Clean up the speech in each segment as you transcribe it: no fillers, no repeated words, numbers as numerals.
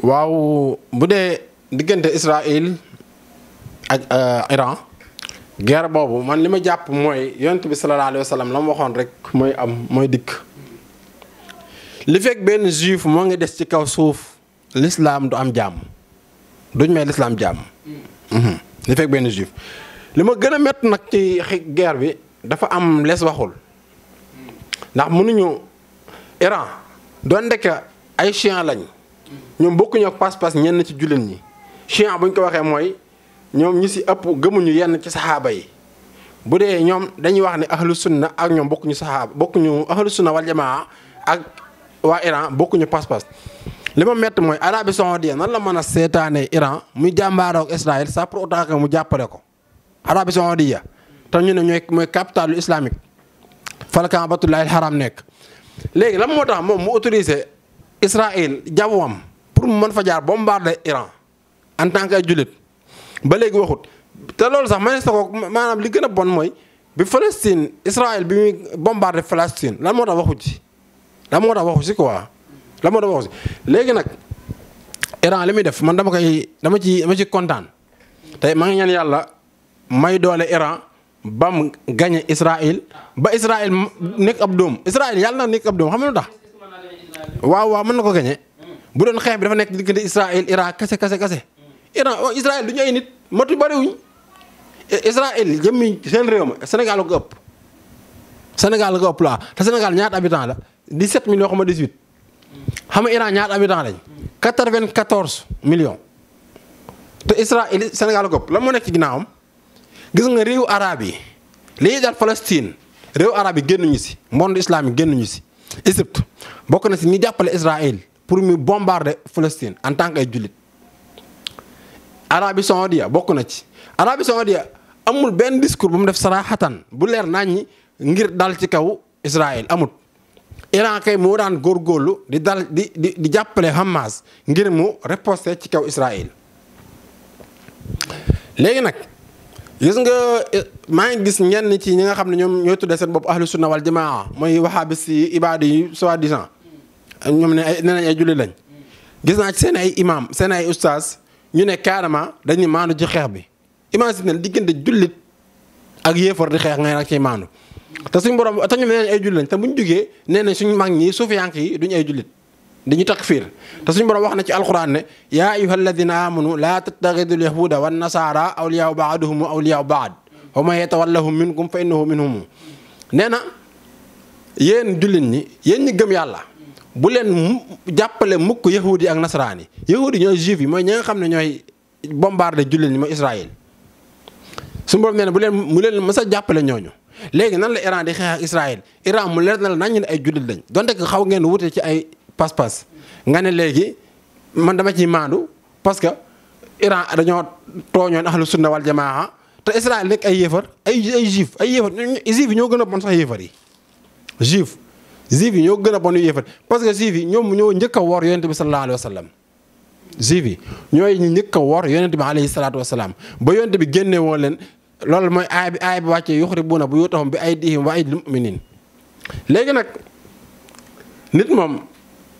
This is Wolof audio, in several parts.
waaw bu dee diggante Israël ak Iran guerre boobu man li ma jàpp mooy yonent bi sallallahu alayhi wa sallam la ma waxoon rek mooy am mooy dikk li fekk benn juif moo ngi des ci kaw suuf l'islam du am jàmm duñ may l'islam jàmm. li fekk benn juif li ma gën a métti nag ci guerre bi dafa am lees waxul ndax mënuñu Iran doon ndekk ay chiites lañ ñoom bokkuñu ak pas-pas ñenn ci jullit ñi chiite bu ñu ko waxee mooy ñoom ñi si ëpp gëmuñu yenn ci saxaaba yi bu dee ñoom dañuy wax ne ahlu sunna ak ñoom bokkuñu saxaaba bokkuñu ahlu sunna wal jamaa ak waa Iran bokkuñu pas-pas. li ma métti mooy Arabie Saoudite nan la mën a seetaanee Iran muy jàmbaaroo ak Israël ça pour autant que mu jàppale ko Arabie Saoudite te ñu ne mooy capitale islamique fa la Kaabatullahil Haram nekk. léegi lan moo tax moom mu autorisé Israël jawwam pour mu mën fa jaar bombarder Iran en tant que ay jullit ba léegi waxut te loolu sax ma ne sa ko maanaam li gën a bon mooy bi Palestine Israël bi muy bombarder Palestine lan moo tax waxu ci lan moo tax waxu si quoi. la moo doon wax si léegi nag Iran li muy def man dama ci kontaan tey maa ngi ñaan yàlla may doole Iran ba mu gañe Israël ba Israël nekk ab doom Israël yàlla na nekk ab doom xam nga lu tax waaw mën na ko gañe bu doon xeex bi dafa nekk diggante Israël Iran kase Iran Israël du ñu ay nit matu bariwuñ Israël jëmmi seen réew ma Sénégal la ko ëpp Sénégal la ko ëpp laa te Sénégal ñaata habitant la 17 millions xama 18 xam nga Iran ñaata habitants lañ 94 millions te Israël Sénégal ko lan moo nekk ci ginnaawam gis nga réewu arabe yi lii dal Palestine réewu arabe yi génnuñu si monde islamique génnuñu si Égypte bokk na si ñi jàppale Israël pour mu bombarder Palestine en tant que ay jullit Arabie Saoudite bokk na ci Arabie Saoudite amul benn discours bu mu def saraxatan bu leer naññi ngir dal ci kaw Israël amut. Iran kay moo daan góorgóorlu di jàppale Hamas ngir mu riposter ci kaw Israël léegi nag gis nga maa ngi gis ñenn ci ñi nga xam ne ñoom ñooy tuddee seen bopp ahlu sunna wal jamaa mooy wahabis yi ibaadu yi soi-disant ñoom ne nee nañ ay jullit lañ gis naa ci seen ay imam seen ay ustaas ñu ne carrément dañuy maandu ci xeex bi imagine diggante jullit ak yéefar di xeex ngay nag ciy maandu te suñ borom te ñoom nee nañ ay jullit lañ te buñ jógee nee nañ suñu mag ñi suufiyank yi duñu ay jullit dañuy takfiir te suñu borom wax na ci alquran ne yaa ayyuha alladina amanu laa tattaxidu alyahuda wan nasara awliyaa baaduhum awliyaa baad wa man yatawallahum minkum fa innahu minhum nee na yéen jullit ñi yéen ñi gëm yàlla bu leen jàppale mukk yahudi ak nasaraan yi yahudi ñooy juif yi mooy ñi nga xam ne ñooy bombardé jullit ñi mooy Israël suñu borom nee na mu leen mës a jàppale ñooñu léegi nan la Iran di xeex ak Israël Iran mu leer na la nañ ne ay jullit lañ donte que xaw ngeen wute ci ay pas-pas nga ne léegi man dama ciy maandu parce que Iran dañoo tooñoon ahlu sunna wal jamaa te Israël nekk ay yéefar ay juif yi ñoo gën a bon sax yéefar yi juif yi ñoo gën a bon yéefar parce que juif yi ñoom ñoo njëkk a wor yonent bi sallallahu alayhi wa sallam juif yi ñooy ñu njëkk a wor yonent bi alayhi salaatu wa salaam ba yonent bi génne woon leen loolu mooy aay bi wàccee yuxribuuna buyuutahum bi aydihim wa aydil mu'miniin léegi nag nit moom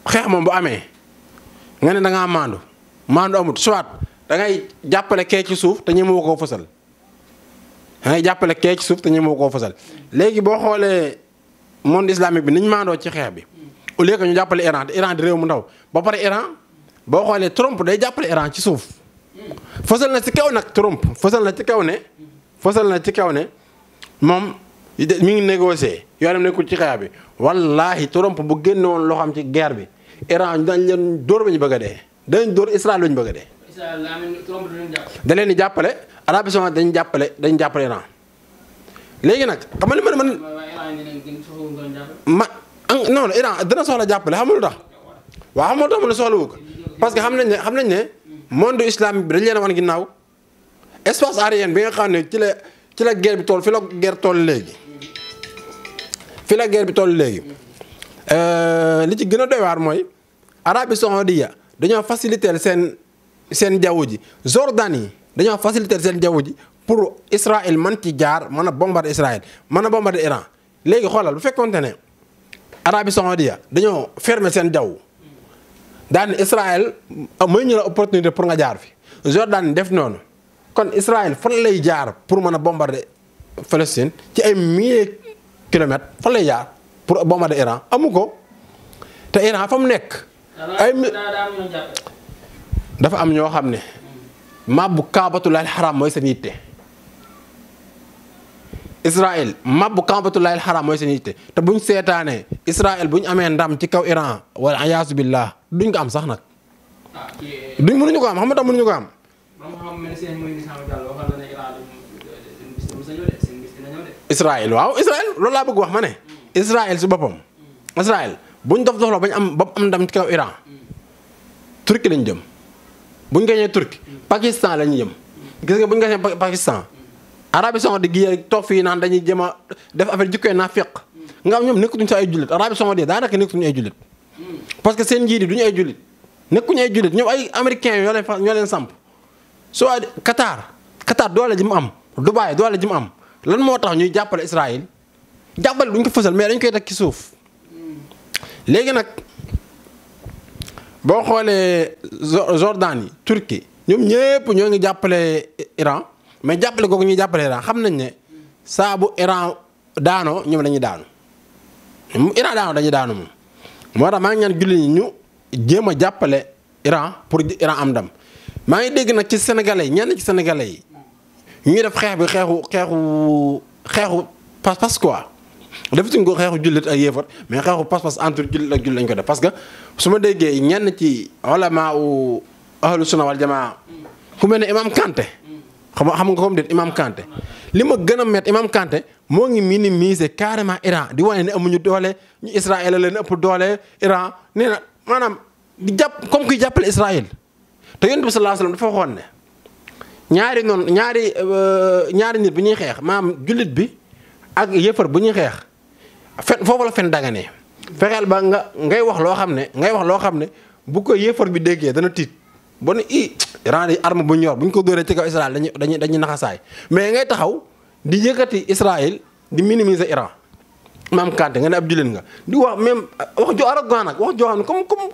xeex moom bu amee nga ne da ngaa maandu amut soit da ngay jàppale kee ci suuf te ñemewu koo fësal léegi boo xoolee monde islamique bi niñ maandoo ci xeex bi au lieu que ñu jàppale Iran te Iran di réew mu ndaw ba pare Iran boo xoolee Trump day jàppale Iran ci suuf fësal na ci kaw nag Trump fësal na ci kaw ne moom mi ngi négocier yoonam nekkul ci xeex bi wallaahi Trump bu génne woon loo xam ci guerre bi Iran dañ leen dóor ba ñu bëgg a dee dañ dóor Israël ba ñu bëgg a dee. da leen di jàppale Arabie Saoudite dañ jàppale Iran léegi nag xam nga li non Iran dina soxla jàppale xam nga lu tax waaw xam nga lu tax mu ne soxla wu ko parce que xam nañ ne monde islamique bi dañ leen a wan ginnaaw espace aérien bi nga xam ne ci la guerre bi toll fi la guerre toll léegi li ci gën a doy waar mooy Arabie Saoudite dañoo faciliter seen jaww ji Jordanie dañoo faciliter seen jaww ji pour Israël man ci jaar mën a bombarder Israël mën a bombarder Iran léegi xoolal bu fekkonte ne Arabie Saoudite dañoo fermer seen jaww daan Israël may ñu la opportunité pour nga jaar fi Jordan def noonu kon Israël fan lay jaar pour mën a bombarder Palestine ci ay milliers kilomètres fan lay jaar pour bombarder Iran amu ko te Iran fa mu nekk. dafa am ñoo xam ne mabbu Kaabatullaahil Haraam mooy seen yitte. Israël mabbu Kaabatullaahil Haraam mooy seen yitte te buñ seetaanee Israël buñ amee ndam ci kaw Iran wala ayaasu billah duñ ko am sax nag. mënuñu ko am xam nga tax mënuñu ko am. Israël waaw Israël loolu laa bëgg wax ma ne. Israël si boppam. Israël buñ dof doxloo bañ am ba am ndam ci kaw Iran. Turquie lañ jëm buñ gañee Turquie Pakistan lañ jëm. gis nga buñ gañee Pakistan. Arabie Saoudite gi toog fii naan dañuy jëm a def affaire jikkoy naafiq nga am ñoom nekkatuñ sa ay jullit Arabie Saoudite daanaka nekkatuñu ay jullit. parce que seen njiit yi duñu ay jullit nekkuñu ay jullit ñoom ay américains ñoo leen samp. soo Qatar doole ji mu am Dubaï doole ji mu am lan moo tax ñuy jàppale Israël jàppale duñ ko fësal mais dañ koy teg ci suuf. léegi nag boo xoolee Jordan yi Turquie ñoom ñëpp ñoo ngi jàppale Iran mais jàppale googu ñuy jàppale Iran xam nañ ne saa bu Iran daanoo ñoom dañuy daanu Iran daanoo dañuy daanu moom. moo tax maa ngi ñaan jullit ñi ñu jéem a jàppale Iran pour Iran am ndam maa ngi dégg nag ci sénégalais yi ñenn ci sénégalais yi ñuy def xeex bi xeexu pas-pas quoi. defatuñ ko xeexu jullit ak yéefar mais xeexu pas-pas entre jullit ak jullit lañ ko def parce que su ma déggee ñenn ci ulama u ahlu sunna wal jamaa ku mel ne Imam Kanté xam nga comme déet Imam Kanté li ma gën a met Imam Kanté moo ngi minimiser carrément Iran di wane ne amuñu doole ñu Israël leen ëpp doole Iran nee na maanaam di jàpp comme kuy jàppale Israël te Yonent bi sallallahu alayhi wasallam dafa waxoon ne ñaari nit bu ñuy xeex maanaam jullit bi ak yéefar bu ñuy xeex fen foofu la fen daganee fexeel ba ngay wax loo xam ne bu ko yéefar bi déggee dana tiit ba ne Iran di arme bu ñor bu ñu ko dóoree ci kaw Israël dañuy naxasaay mais ngay taxaw di yëkkati Israël di minimiser Iran Imam Kanté nga ne ab jullit nga di wax même wax ju arrogant nag wax joo xam ne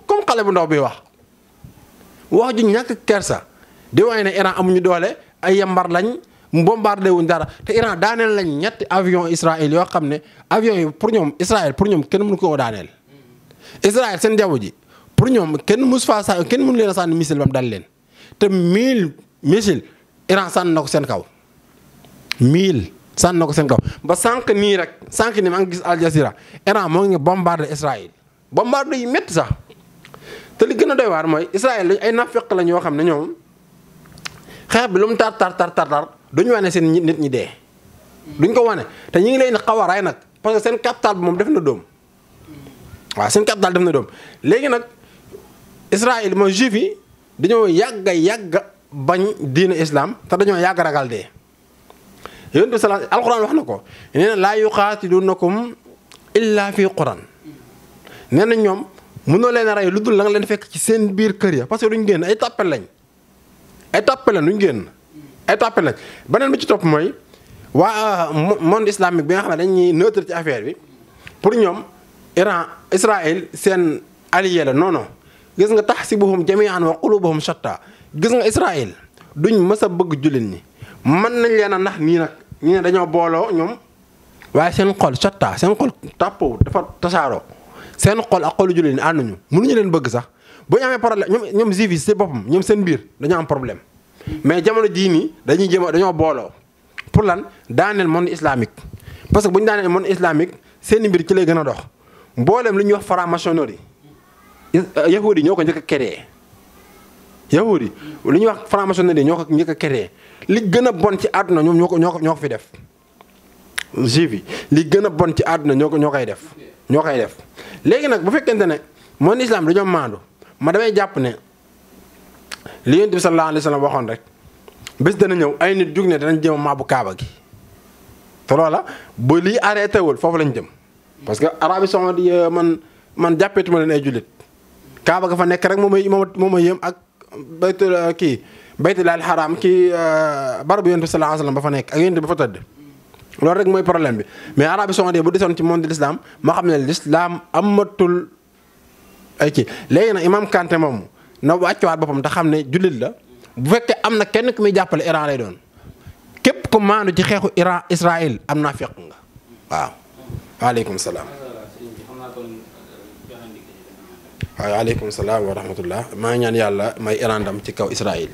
comme xale bu ndaw bi wax ju ñàkk kersa di wax ne Iran amuñu doole ay yambar lañ bombardé wuñ dara te Iran daaneel lañ ñetti avion Israël yoo xam ne avion yi pour ñoom Israël pour ñoom kenn mënu ko daaneel. Israël seen jaww ji pour ñoom kenn mënu leen a sànni missile ba mu dal leen te 1000 missile Iran sànni na ko seen kaw 1000 sànni na ko seen kaw ba sànq nii maa ngi gis Al Jazeera Iran moo ngi bombardé Israël bombardé yi métti sax te li gën a doy waar mooy Israël ay nafiq lañ yoo xam ne ñoom xeex bi lu mu tar duñu wane seen nit ñi dee duñ ko wane te ñu ngi leen xaw a ray nag parce que seen capital bi moom def na doom waaw seen capital def na doom léegi nag Israël mooy juif yi dañoo yàgg bañ diine islam te dañoo yàgg ragal dee. Yonent bi alxuraan wax na ko nee na laa yuqaatilunakum illa fi quran nee na ñoom mënoo leen a rey lu dul la nga leen fekk ci seen biir kër ya parce que duñ génn ay tàppel lañ duñ génn. ay tàppale lañ beneen bi ci topp mooy waa monde islamique bi nga xam ne dañuy neutre ci affaire bi pour ñoom Israël seen allié la non gis nga tahsibuhum jami'an wa qulubuhum shatta gis nga Israël duñ mës a bëgg jullit ñi mën nañ leen a nax nii nag ñu ne dañoo booloo ñoom waaye seen xol shatta seen xol tàppoo dafa tasaaroo seen xol ak xolu jullit ñi ànduñu mënuñu leen bëgg sax bu ñu amee problème ñoom juif yi ci boppam ñoom seen biir dañoo am problème. mais jamono jii nii dañoo booloo pour lan daaneel monde islamique parce que bu ñu daaneel monde islamique seen mbir ci lay gën a dox mboolem lu ñuy wax franc-maçonnerie yahudi ñoo ko njëkk a créé yahudi lu ñuy wax franc-maçonnerie ñoo ko njëkk a créé li gën a bon ci àdduna ñoom ñoo ko fi def. juif yi li gën a bon ci àdduna ñoo koy def léegi nag bu fekkente ne monde islam dañoo maandu ma damay jàpp ne. li Yonent bi sallallahu alayhi wa sallam waxoon rek bés dana ñëw ay nit jug ne danañ jëm a màbbu kaaba gi te loola ba lii arrêté wul foofu lañ jëm parce que Arabie Saoudite man jàppeetuma leen ay jullit kaaba ga fa nekk rek moom a yëm ak baytullaahil haraam barabu Yonent bi sallallahu alayhi wa sallam ba fa nekk ak Yonent bi fa tëdd loolu rek mooy problème bi mais Arabie Saoudite bu desoon ci monde de l'islam moo xam ne l'islam amatul ay ci léegi nag Imam Kanté moom na wàccuwaat boppam te xam ne jullit la bu fekkee am na kenn ku muy jàppale Iran lay doon képp ku maandu ci xeexu Iran Israël am naa fekk nga waaw. waaleykum salaam. waaw waaleykum salaam wa rahmatullah maa ngi ñaan yàlla may Iran ndam ci kaw Israël.